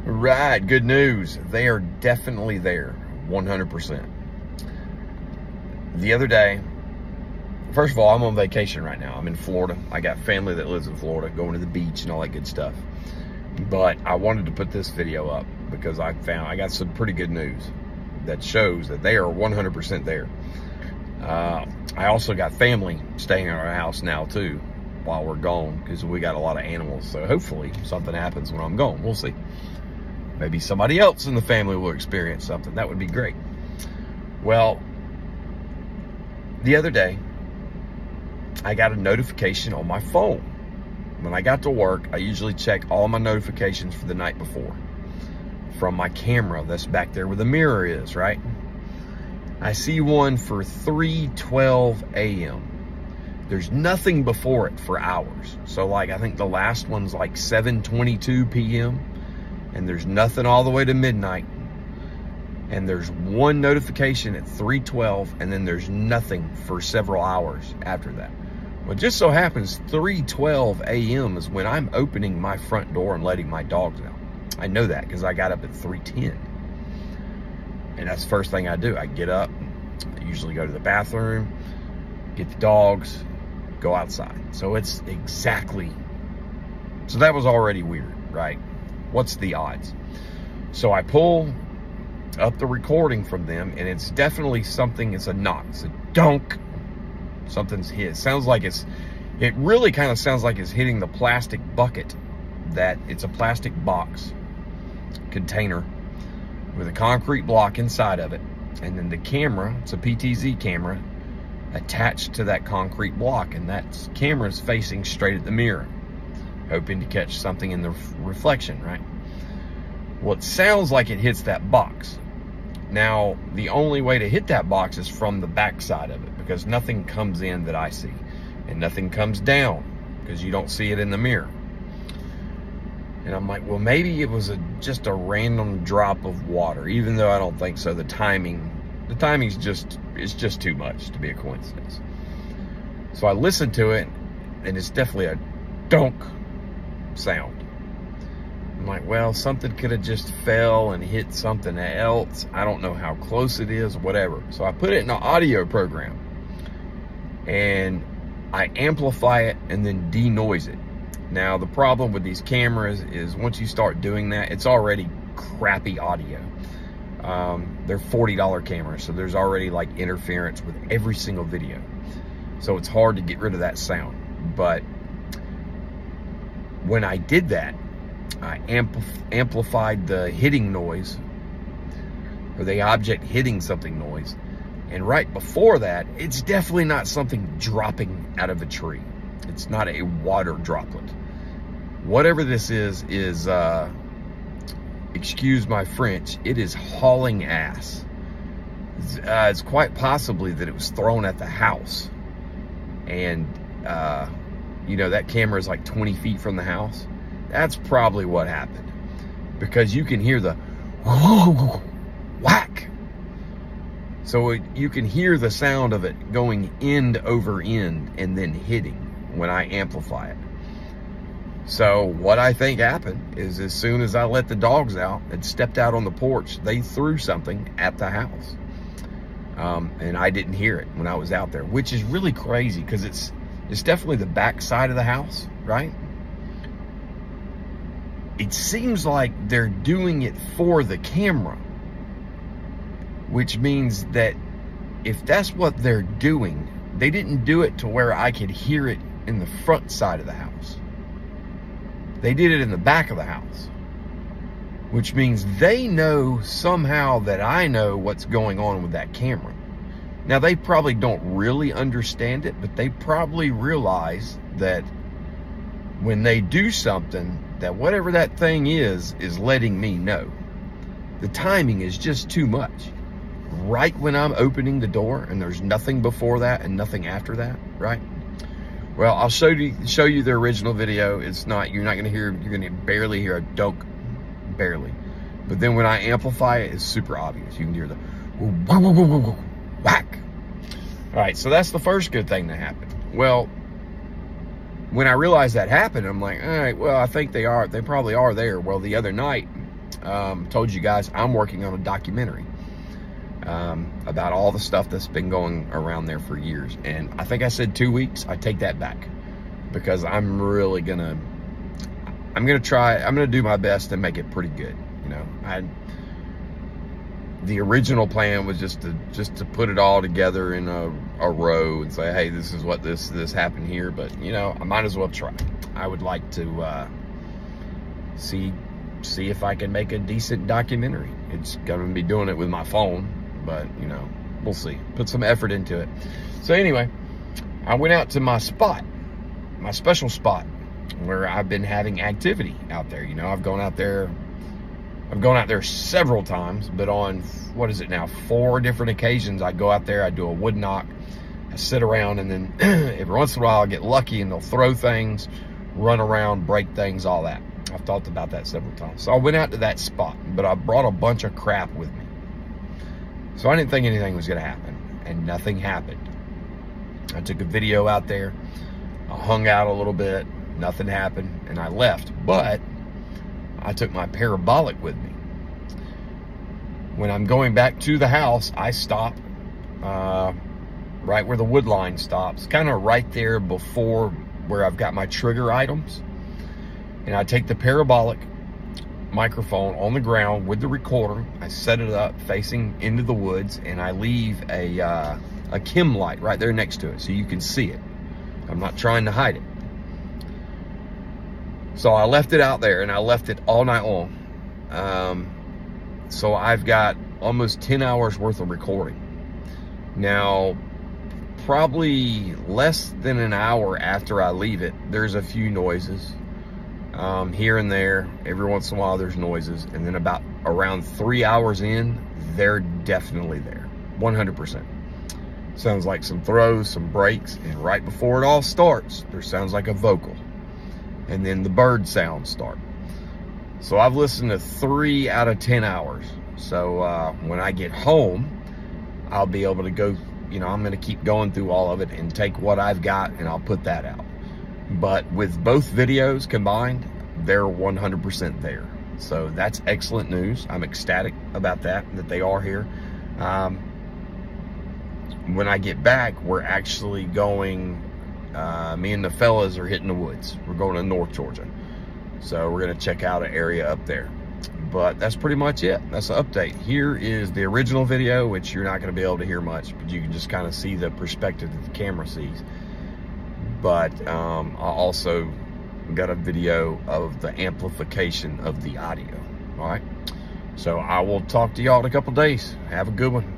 Right, good news. They are definitely there, 100%. The other day, first of all, I'm on vacation right now. I'm in Florida. I got family that lives in Florida, going to the beach and all that good stuff. But I wanted to put this video up because I got some pretty good news that shows that they are 100% there. I also got family staying at our house now too while we're gone, because we got a lot of animals. So hopefully something happens when I'm gone. We'll see. Maybe somebody else in the family will experience something. That would be great. Well, the other day, I got a notification on my phone. When I got to work, I usually check all my notifications for the night before from my camera that's back there where the mirror is, right? I see one for 3:12 a.m. There's nothing before it for hours. So like, I think the last one's like 7:22 p.m. and there's nothing all the way to midnight. And there's one notification at 3:12, and then there's nothing for several hours after that. Well, it just so happens 3:12 a.m. is when I'm opening my front door and letting my dogs out. I know that because I got up at 3:10. And that's the first thing I do. I get up, I usually go to the bathroom, get the dogs, go outside. So it's exactly, so that was already weird, right? What's the odds? So I pull up the recording from them, and it's definitely something. It's a knock. It's a donk. Something's hit. Sounds like it really kind of sounds like it's hitting the plastic bucket. That it's a plastic box container with a concrete block inside of it, and then the camera, it's a PTZ camera attached to that concrete block, and that camera's facing straight at the mirror, hoping to catch something in the reflection, right? Well, it sounds like it hits that box. Now, the only way to hit that box is from the back side of it, because nothing comes in that I see, and nothing comes down because you don't see it in the mirror. And I'm like, well, maybe it was just a random drop of water, even though I don't think so. The timing's just too much to be a coincidence. So I listened to it, and it's definitely a donk sound. I'm like, well, something could have just fell and hit something else. I don't know how close it is, whatever. So I put it in an audio program, and I amplify it and then denoise it. Now, the problem with these cameras is once you start doing that, it's already crappy audio. They're $40 cameras, so there's already like interference with every single video. So it's hard to get rid of that sound. But when I did that, I amplified the hitting noise, or the object hitting something noise. And right before that, it's definitely not something dropping out of a tree. It's not a water droplet. Whatever this is, excuse my French, it is hauling ass. It's quite possibly that it was thrown at the house. And, you know, that camera is like 20 feet from the house. That's probably what happened. Because you can hear the whack. So you can hear the sound of it going end over end and then hitting when I amplify it. So what I think happened is, as soon as I let the dogs out and stepped out on the porch, they threw something at the house. And I didn't hear it when I was out there, which is really crazy because it's definitely the back side of the house, right? It seems like they're doing it for the camera, which means that if that's what they're doing, they didn't do it to where I could hear it in the front side of the house. They did it in the back of the house, which means they know somehow that I know what's going on with that camera. Now, they probably don't really understand it, but they probably realize that when they do something, that whatever that thing is letting me know. The timing is just too much. Right when I'm opening the door, and there's nothing before that and nothing after that, right? Well, I'll show you the original video. You're not gonna hear, you're gonna barely hear a donk, barely. But then when I amplify it, it's super obvious. You can hear the whack. All right, so that's the first good thing that happened. Well, when I realized that happened, I'm like, all right, well, I think they probably are there. Well, the other night, told you guys I'm working on a documentary about all the stuff that's been going around there for years. And I think I said 2 weeks. I take that back, because I'm really gonna do my best to make it pretty good. You know, the original plan was just to put it all together in a row and say, hey, this is what this happened here. But you know, I might as well try. I would like to see if I can make a decent documentary. It's gonna be doing it with my phone, but you know, we'll see. Put some effort into it. So anyway, I went out to my spot, my special spot, where I've been having activity out there. You know, I've gone out there several times, but on, what is it now, 4 different occasions, I go out there, I do a wood knock, I sit around, and then every once in a while I get lucky and they'll throw things, run around, break things, all that. I've talked about that several times. So I went out to that spot, but I brought a bunch of crap with me. So I didn't think anything was gonna happen, and nothing happened. I took a video out there, I hung out a little bit, nothing happened, and I left. But I took my Parabolic with me. When I'm going back to the house, I stop right where the wood line stops, kind of right there before where I've got my trigger items. And I take the Parabolic microphone on the ground with the recorder. I set it up facing into the woods, and I leave a chem light right there next to it so you can see it. I'm not trying to hide it. So I left it out there, and I left it all night long. So I've got almost 10 hours worth of recording. Now, probably less than an hour after I leave it, there's a few noises. Here and there, every once in a while there's noises. And then about around 3 hours in, they're definitely there, 100%. Sounds like some throws, some breaks, and right before it all starts, there sounds like a vocal. And then the bird sounds start. So I've listened to 3 out of 10 hours. So when I get home, I'll be able to go, you know, I'm gonna keep going through all of it and take what I've got and I'll put that out. But with both videos combined, they're 100% there. So that's excellent news. I'm ecstatic about that they are here. When I get back, we're actually going, me and the fellas are hitting the woods. We're going to North Georgia. So we're gonna check out an area up there. But that's pretty much it. That's the update. Here is the original video, which you're not gonna be able to hear much, but you can just kind of see the perspective that the camera sees. But I also got a video of the amplification of the audio. All right. So I will talk to y'all in a couple days. Have a good one.